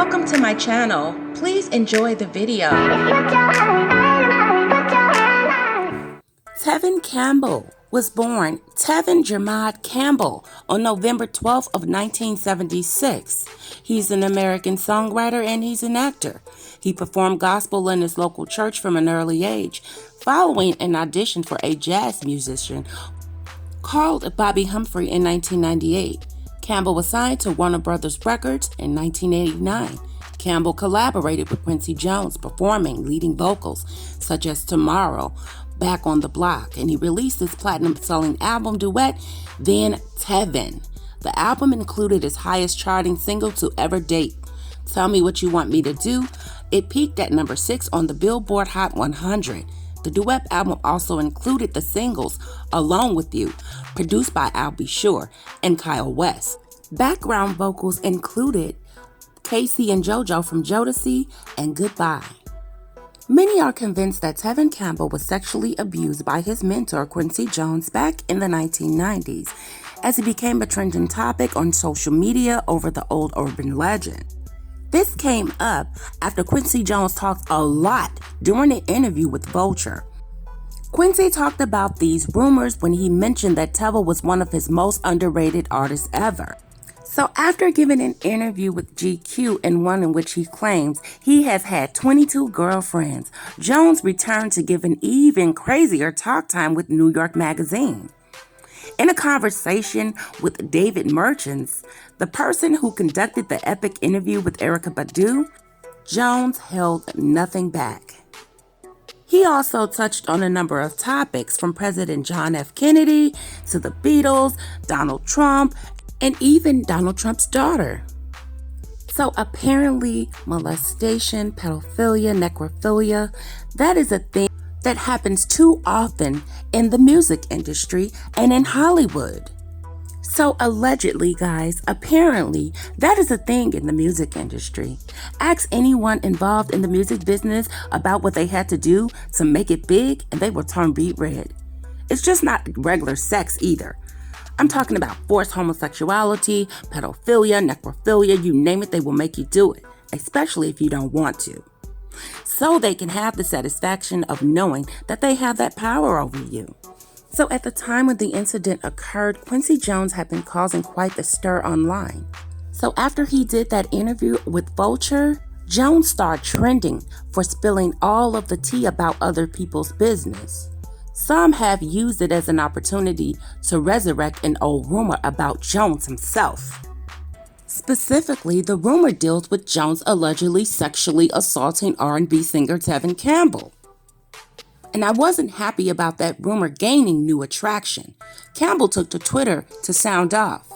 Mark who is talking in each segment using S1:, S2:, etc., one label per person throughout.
S1: Welcome to my channel. Please enjoy the video.
S2: Tevin Campbell was born Tevin Campbell on November 12th of 1976. He's an American songwriter and he's an actor. He performed gospel in his local church from an early age, following an audition for a jazz musician called Bobby Humphrey in 1998. Campbell was signed to Warner Brothers Records in 1989. Campbell collaborated with Quincy Jones, performing leading vocals such as Tomorrow, Back on the Block, and he released his platinum-selling album duet, Then Tevin. The album included his highest charting single to ever date, Tell Me What You Want Me to Do. It peaked at number 6 on the Billboard Hot 100. The duet album also included the singles Alone With You, produced by I'll Be Sure, and Kyle West. Background vocals included Casey and JoJo from Jodeci and Goodbye. Many are convinced that Tevin Campbell was sexually abused by his mentor Quincy Jones back in the 1990s, as he became a trending topic on social media over the old urban legend. This came up after Quincy Jones talked a lot during an interview with Vulture. Quincy talked about these rumors when he mentioned that Tevin was one of his most underrated artists ever. So after giving an interview with GQ, and one in which he claims he has had 22 girlfriends, Jones returned to give an even crazier talk time with New York Magazine. In a conversation with David Merchants, the person who conducted the epic interview with Erykah Badu, Jones held nothing back. He also touched on a number of topics, from President John F. Kennedy to the Beatles, Donald Trump, and even Donald Trump's daughter. So apparently, molestation, pedophilia, necrophilia, that is a thing that happens too often in the music industry and in Hollywood. So allegedly, guys, apparently, that is a thing in the music industry. Ask anyone involved in the music business about what they had to do to make it big, and they will turn beet red. It's just not regular sex either. I'm talking about forced homosexuality, pedophilia, necrophilia, you name it, they will make you do it, especially if you don't want to. So they can have the satisfaction of knowing that they have that power over you. So at the time when the incident occurred, Quincy Jones had been causing quite the stir online. So after he did that interview with Vulture, Jones started trending for spilling all of the tea about other people's business. Some have used it as an opportunity to resurrect an old rumor about Jones himself. Specifically, the rumor deals with Jones allegedly sexually assaulting R&B singer Tevin Campbell. And I wasn't happy about that rumor gaining new attraction. Campbell took to Twitter to sound off.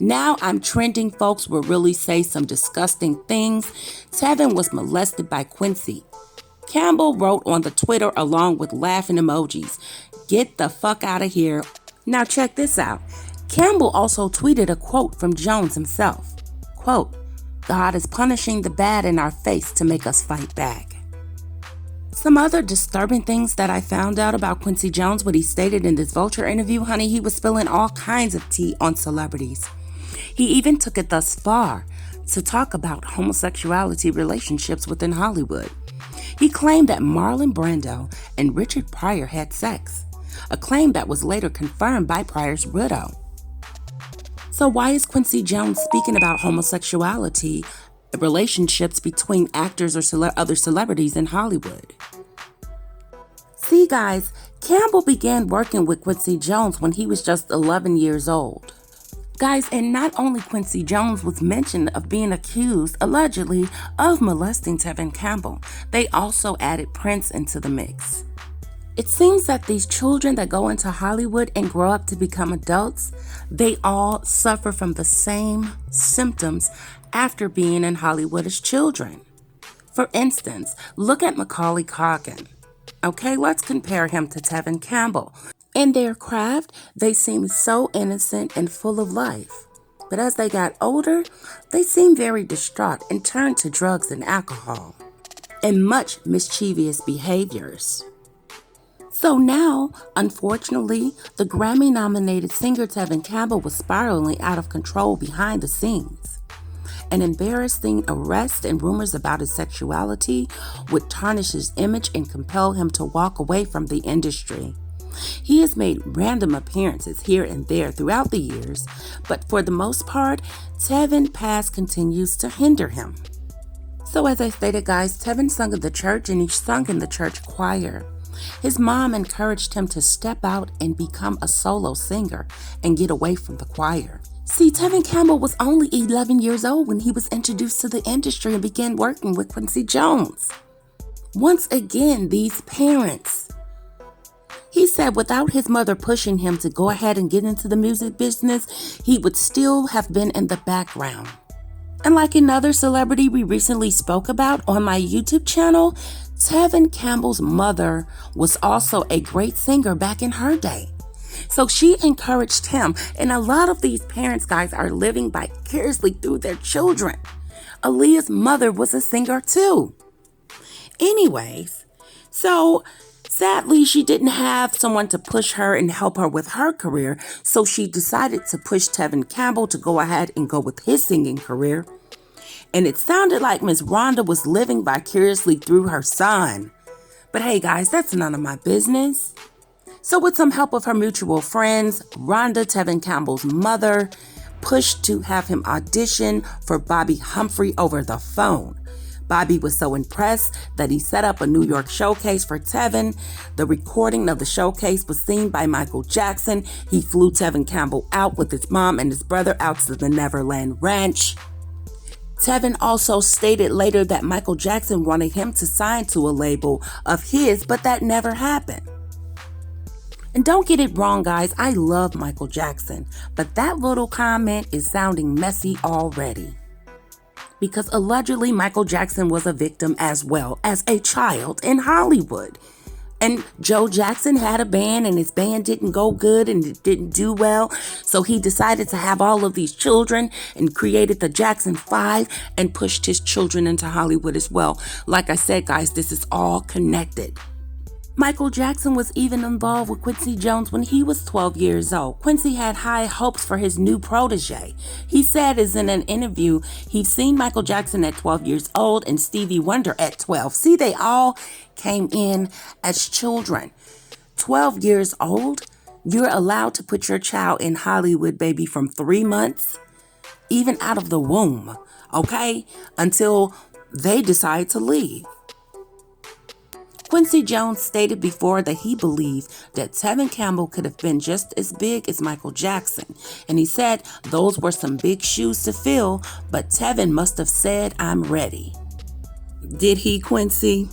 S2: Now I'm trending, folks will really say some disgusting things. Tevin was molested by Quincy. Campbell wrote on the Twitter along with laughing emojis, "Get the fuck out of here." Now check this out. Campbell also tweeted a quote from Jones himself. Quote, "God is punishing the bad in our face to make us fight back." Some other disturbing things that I found out about Quincy Jones, what he stated in this Vulture interview, honey, he was spilling all kinds of tea on celebrities. He even took it thus far to talk about homosexuality relationships within Hollywood. He claimed that Marlon Brando and Richard Pryor had sex, a claim that was later confirmed by Pryor's widow. So why is Quincy Jones speaking about homosexuality relationships between actors or other celebrities in Hollywood? See, guys, Campbell began working with Quincy Jones when he was just 11 years old. Guys, and not only Quincy Jones was mentioned of being accused, allegedly, of molesting Tevin Campbell, they also added Prince into the mix. It seems that these children that go into Hollywood and grow up to become adults, they all suffer from the same symptoms after being in Hollywood as children. For instance, look at Macaulay Culkin. Okay, let's compare him to Tevin Campbell. In their craft, they seemed so innocent and full of life. But as they got older, they seemed very distraught and turned to drugs and alcohol, and much mischievous behaviors. So now, unfortunately, the Grammy-nominated singer Tevin Campbell was spiraling out of control behind the scenes. An embarrassing arrest and rumors about his sexuality would tarnish his image and compel him to walk away from the industry. He has made random appearances here and there throughout the years, but for the most part, Tevin's past continues to hinder him. So as I stated, guys, Tevin sung in the church and he sung in the church choir. His mom encouraged him to step out and become a solo singer and get away from the choir. See, Tevin Campbell was only 11 years old when he was introduced to the industry and began working with Quincy Jones. Once again, these parents. He said without his mother pushing him to go ahead and get into the music business, he would still have been in the background. And like another celebrity we recently spoke about on my YouTube channel, Tevin Campbell's mother was also a great singer back in her day. So she encouraged him, and a lot of these parents, guys, are living vicariously through their children. Aaliyah's mother was a singer too. Anyways, so sadly, she didn't have someone to push her and help her with her career, so she decided to push Tevin Campbell to go ahead and go with his singing career. And it sounded like Miss Rhonda was living vicariously through her son. But hey, guys, that's none of my business. So with some help of her mutual friends, Rhonda, Tevin Campbell's mother, pushed to have him audition for Bobby Humphrey over the phone. Bobby was so impressed that he set up a New York showcase for Tevin. The recording of the showcase was seen by Michael Jackson. He flew Tevin Campbell out with his mom and his brother out to the Neverland Ranch. Tevin also stated later that Michael Jackson wanted him to sign to a label of his, but that never happened. And don't get it wrong, guys, I love Michael Jackson, but that little comment is sounding messy already. Because allegedly Michael Jackson was a victim as well as a child in Hollywood. And Joe Jackson had a band and his band didn't go good and it didn't do well. So he decided to have all of these children and created the Jackson 5 and pushed his children into Hollywood as well. Like I said, guys, this is all connected. Michael Jackson was even involved with Quincy Jones when he was 12 years old. Quincy had high hopes for his new protege. He said as in an interview, he'd seen Michael Jackson at 12 years old and Stevie Wonder at 12. See, they all came in as children. 12 years old, you're allowed to put your child in Hollywood, baby, from 3 months, even out of the womb, okay, until they decide to leave. Quincy Jones stated before that he believed that Tevin Campbell could have been just as big as Michael Jackson. And he said those were some big shoes to fill, but Tevin must have said, "I'm ready." Did he, Quincy?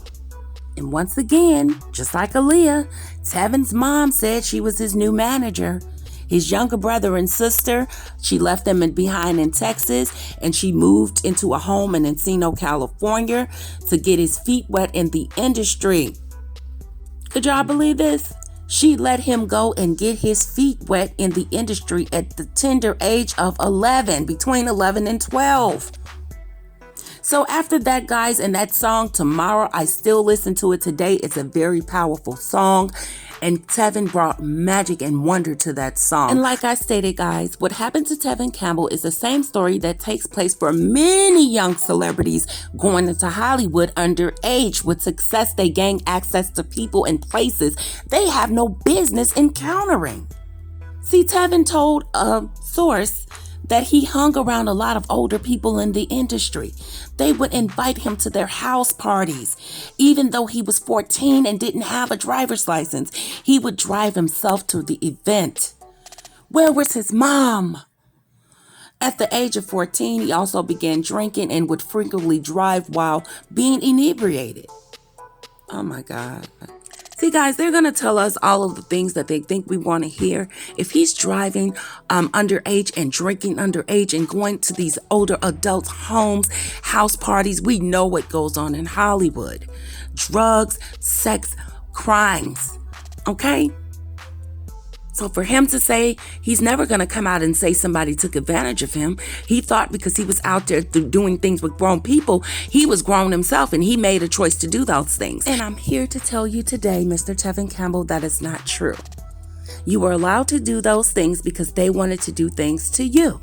S2: And once again, just like Aaliyah, Tevin's mom said she was his new manager. His younger brother and sister, she left them behind in Texas and she moved into a home in Encino, California to get his feet wet in the industry. Could y'all believe this? She let him go and get his feet wet in the industry at the tender age of 11, between 11 and 12. So after that, guys, and that song, Tomorrow, I still listen to it today. It's a very powerful song. And Tevin brought magic and wonder to that song. And like I stated, guys, what happened to Tevin Campbell is the same story that takes place for many young celebrities going into Hollywood underage. With success, they gain access to people and places they have no business encountering. See, Tevin told a source that he hung around a lot of older people in the industry. They would invite him to their house parties. Even though he was 14 and didn't have a driver's license, he would drive himself to the event. Where was his mom? At the age of 14, he also began drinking and would frequently drive while being inebriated. Oh my God. See, guys, they're going to tell us all of the things that they think we want to hear. If he's driving underage and drinking underage and going to these older adults' homes, house parties, we know what goes on in Hollywood. Drugs, sex, crimes. Okay? So for him to say he's never going to come out and say somebody took advantage of him, he thought because he was out there doing things with grown people, he was grown himself and he made a choice to do those things. And I'm here to tell you today, Mr. Tevin Campbell, that is not true. You were allowed to do those things because they wanted to do things to you.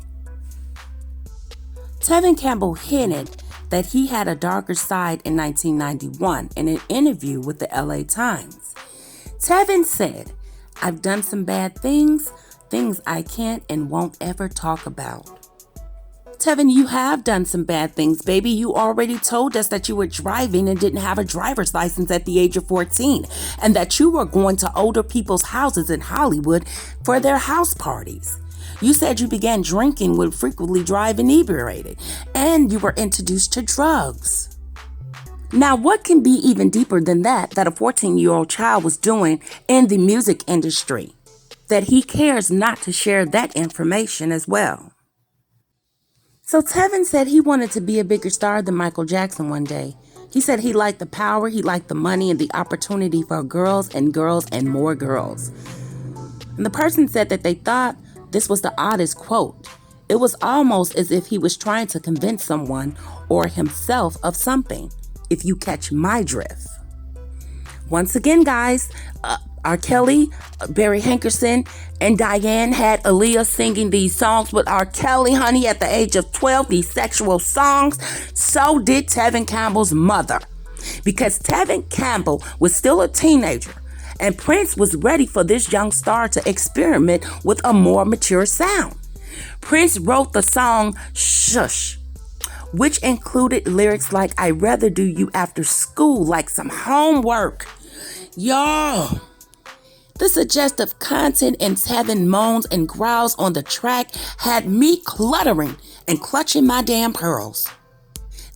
S2: Tevin Campbell hinted that he had a darker side in 1991 in an interview with the LA Times. Tevin said, "I've done some bad things, things I can't and won't ever talk about." Tevin, you have done some bad things, baby. You already told us that you were driving and didn't have a driver's license at the age of 14, and that you were going to older people's houses in Hollywood for their house parties. You said you began drinking, would frequently drive inebriated, and you were introduced to drugs. Now, what can be even deeper than that a 14-year-old child was doing in the music industry, that he cares not to share that information as well? So Tevin said he wanted to be a bigger star than Michael Jackson one day. He said he liked the power, he liked the money, and the opportunity for girls and more girls. And the person said that they thought this was the oddest quote. It was almost as if he was trying to convince someone or himself of something, if you catch my drift. Once again, guys, R.KELLY, Barry Hankerson, and Diane had Aaliyah singing these songs with R.KELLY, honey, at the age of 12, these sexual songs. So did Tevin Campbell's mother, because Tevin Campbell was still a teenager, and Prince was ready for this young star to experiment with a more mature sound. Prince wrote the song Shush, which included lyrics like, "I'd rather do you after school like some homework." Y'all, the suggestive content in Tevin moans and growls on the track had me cluttering and clutching my damn pearls.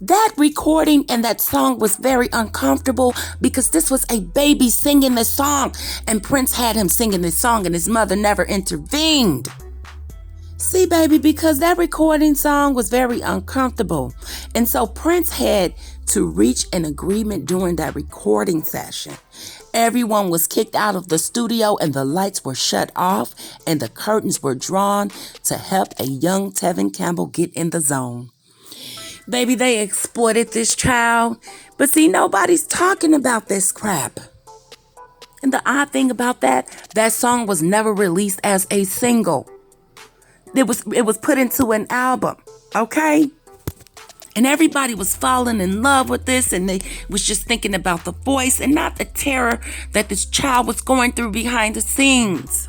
S2: That recording and that song was very uncomfortable because this was a baby singing the song, and Prince had him singing this song and his mother never intervened. See, baby, because that recording song was very uncomfortable. And so Prince had to reach an agreement during that recording session. Everyone was kicked out of the studio and the lights were shut off and the curtains were drawn to help a young Tevin Campbell get in the zone. Baby, they exploited this child. But see, nobody's talking about this crap. And the odd thing about that song was never released as a single. It was put into an album, okay? And everybody was falling in love with this, and they was just thinking about the voice and not the terror that this child was going through behind the scenes.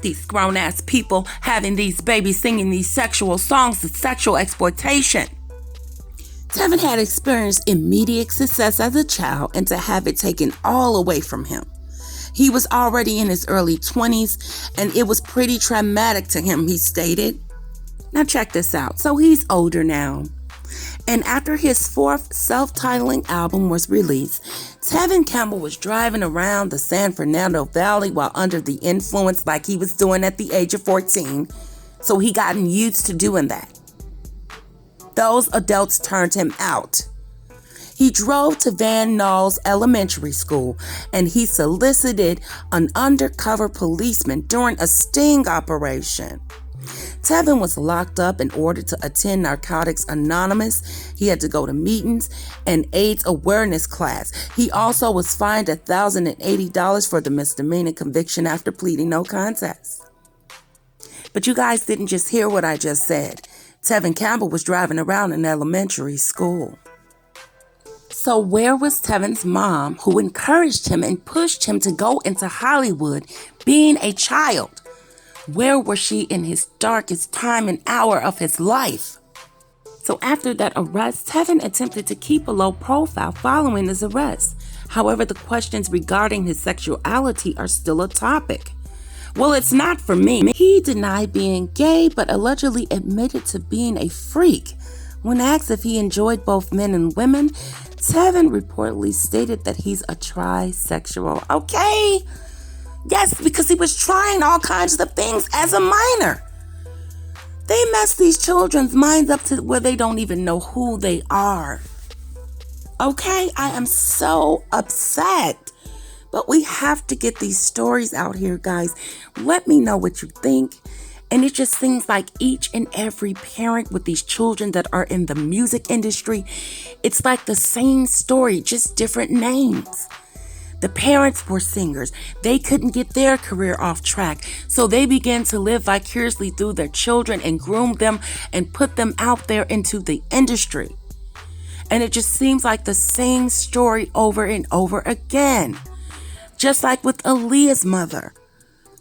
S2: These grown-ass people having these babies singing these sexual songs is sexual exploitation. Tevin had experienced immediate success as a child, and to have it taken all away from him. He was already in his early 20s, and it was pretty traumatic to him, he stated. Now check this out. So he's older now. And after his fourth self-titling album was released, Tevin Campbell was driving around the San Fernando Valley while under the influence like he was doing at the age of 14. So he gotten used to doing that. Those adults turned him out. He drove to Van Nuys Elementary School and he solicited an undercover policeman during a sting operation. Tevin was locked up and ordered to attend Narcotics Anonymous. He had to go to meetings and AIDS awareness class. He also was fined $1,080 for the misdemeanor conviction after pleading no contest. But you guys didn't just hear what I just said. Tevin Campbell was driving around in elementary school. So where was Tevin's mom, who encouraged him and pushed him to go into Hollywood being a child? Where was she in his darkest time and hour of his life? So after that arrest, Tevin attempted to keep a low profile following his arrest. However, the questions regarding his sexuality are still a topic. Well, it's not for me. He denied being gay, but allegedly admitted to being a freak. When asked if he enjoyed both men and women, Tevin reportedly stated that he's a trisexual. Okay? Yes, because he was trying all kinds of things as a minor. They mess these children's minds up to where they don't even know who they are. Okay? I am so upset. But we have to get these stories out here, guys. Let me know what you think. And it just seems like each and every parent with these children that are in the music industry, it's like the same story, just different names. The parents were singers. They couldn't get their career off track, so they began to live vicariously through their children and groom them and put them out there into the industry. And it just seems like the same story over and over again. Just like with Aaliyah's mother.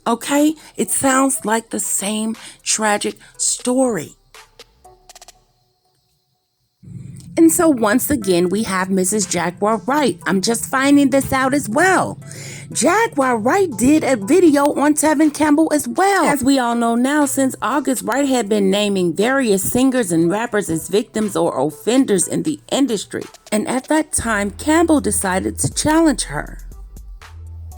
S2: Okay? It sounds like the same tragic story. And so once again, we have Mrs. Jaguar Wright. I'm just finding this out as well. Jaguar Wright did a video on Tevin Campbell as well. As we all know now, since August, Wright had been naming various singers and rappers as victims or offenders in the industry. And at that time, Campbell decided to challenge her.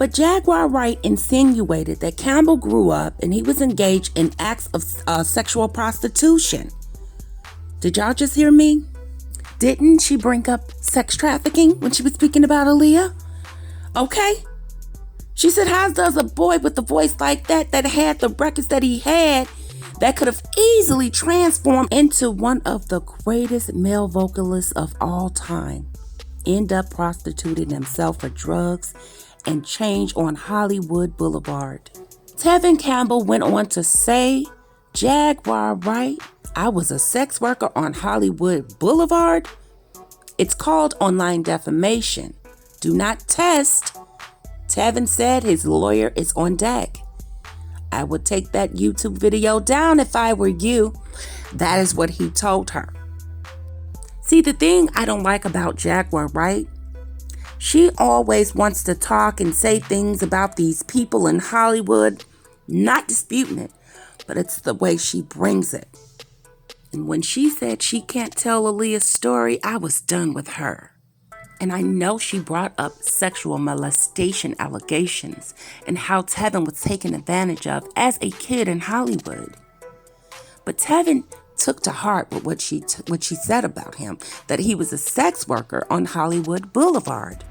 S2: But Jaguar Wright insinuated that Campbell grew up and he was engaged in acts of sexual prostitution. Did y'all just hear me? Didn't she bring up sex trafficking when she was speaking about Aaliyah? Okay. She said, how does a boy with a voice like that had the records that he had, that could have easily transformed into one of the greatest male vocalists of all time, end up prostituting himself for drugs and change on Hollywood Boulevard? Tevin Campbell went on to say, Jaguar Wright, I was a sex worker on Hollywood Boulevard. It's called online defamation. Do not test. Tevin said his lawyer is on deck. I would take that YouTube video down if I were you. That is what he told her. See, the thing I don't like about Jaguar Wright, she always wants to talk and say things about these people in Hollywood, not disputing it, but it's the way she brings it. And when she said she can't tell Aaliyah's story, I was done with her. And I know she brought up sexual molestation allegations and how Tevin was taken advantage of as a kid in Hollywood. But Tevin took to heart what she said about him, that he was a sex worker on Hollywood Boulevard.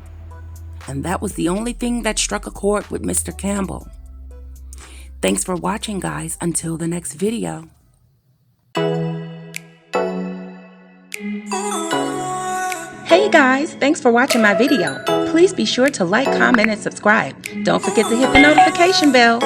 S2: And that was the only thing that struck a chord with Mr. Campbell. Thanks for watching, guys. Until the next video.
S1: Hey guys, thanks for watching my video. Please be sure to like, comment, and subscribe. Don't forget to hit the notification bell.